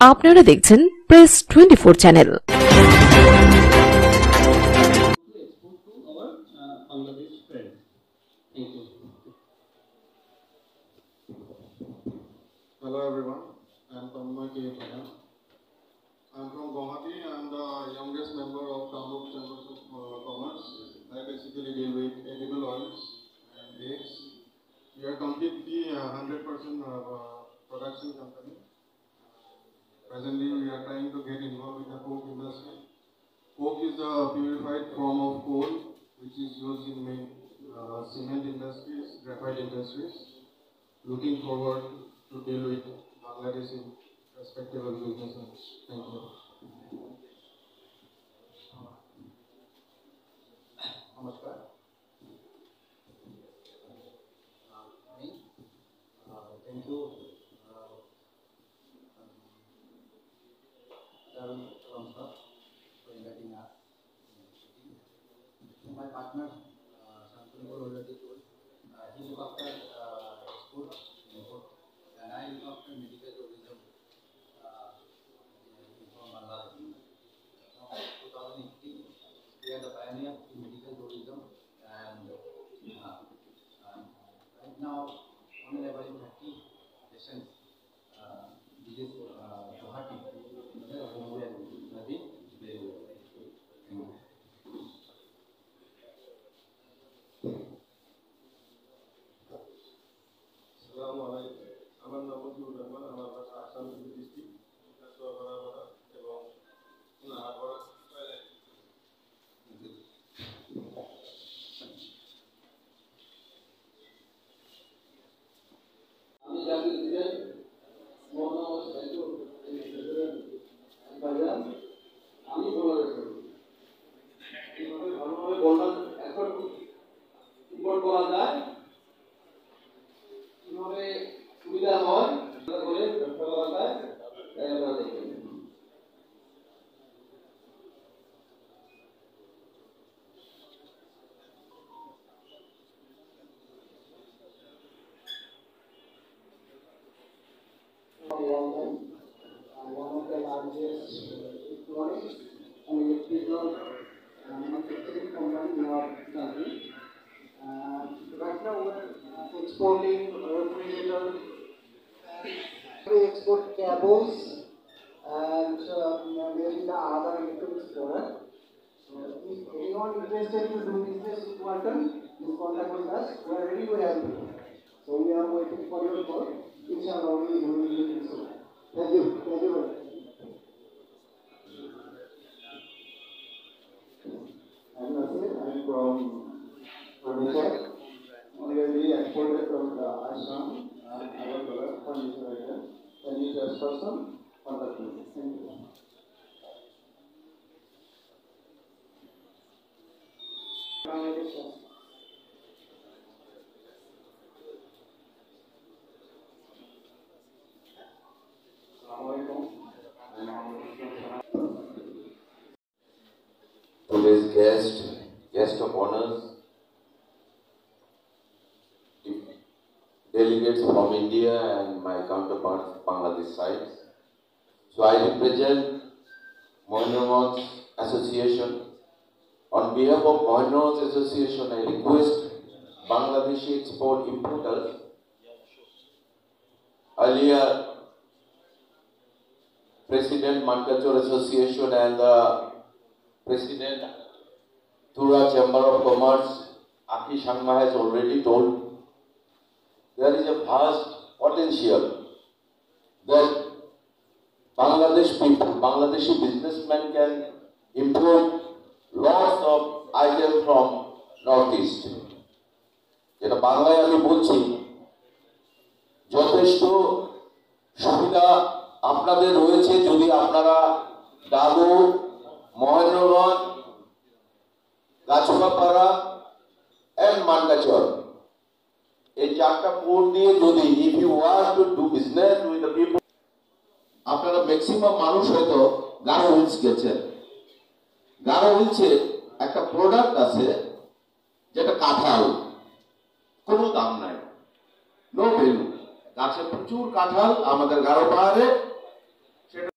আপনারা দেখছেন press 24 channel. Hello everyone, I am Tanmoy K. Paya. I am from Guwahati. I am the youngest member of Kamruk Chambers of Commerce. I basically deal with edible oils and eggs. We are completely 100% production company. Presently, we are trying to get involved with the coke industry. Coke is a purified form of coal which is used in main cement industries, graphite industries. Looking forward to deal with Bangladesh in respectable businesses. Thank you. Namaskar. Thank you, Tarun Ramsar, for inviting us. My partner, Shantanu already told, he look after export, import, and I look after medical tourism from Bangladesh. Now, 2018, we are the pioneer in medical tourism, and right now, on an average 30 patients visit Guwahati, Bombay, and Nadi. Assalamu alaikum. আমার নাম মজিবুর রহমান, আমার বাসা Assam district, এবং আমি জানি যে আমি এইভাবে ভালোভাবে বললাম এখন ইম্পোর্ট করা যায়, কিভাবে সুবিধা হয় করে ব্যবসা করা যায়। One of the largest electronics and electrical manufacturing company in our country. Right now we are exporting refrigerators, we export cables and maybe the other electronics product. So if anyone interested to do business with Walton, please contact with us. We are ready to help you. So we are waiting for your call. Inshallah, we will do it soon. Thank you. Thank you very much. I'm Nasir. I'm from Odisha. Already exported from the Assam and other products for user item. Can you just person contact me? Thank you. Today's guest of honors, delegates from India and my counterparts Bangladesh side. So I represent Mohinurganj Association. On behalf of Mohinurganj Association, I request Bangladeshi export importers, earlier President Mankachor Association and the President Tura Chamber of Commerce, Aki Shangma has already told, there is a vast potential that Bangladesh people, Bangladeshi businessmen can import lots of items from Northeast. যেটা বাংলায় আমি বলছি, যথেষ্ট সুবিধা আপনাদের রয়েছে যদি আপনারা দাদু, মহেন্দ্রগঞ্জ, গাছুয়াপাড়া and Mankachor এই চারটা পোর্ট দিয়ে যদি if you want to do business with the people, আপনারা ম্যাক্সিমাম মানুষ হয়তো গারো হিলস গেছেন। গারো হিলসে একটা প্রোডাক্ট আছে যেটা কাঁঠাল, কোনো দাম নাই, নো ভ্যালু। গাছে প্রচুর কাঁঠাল আমাদের গারো পাহাড়ে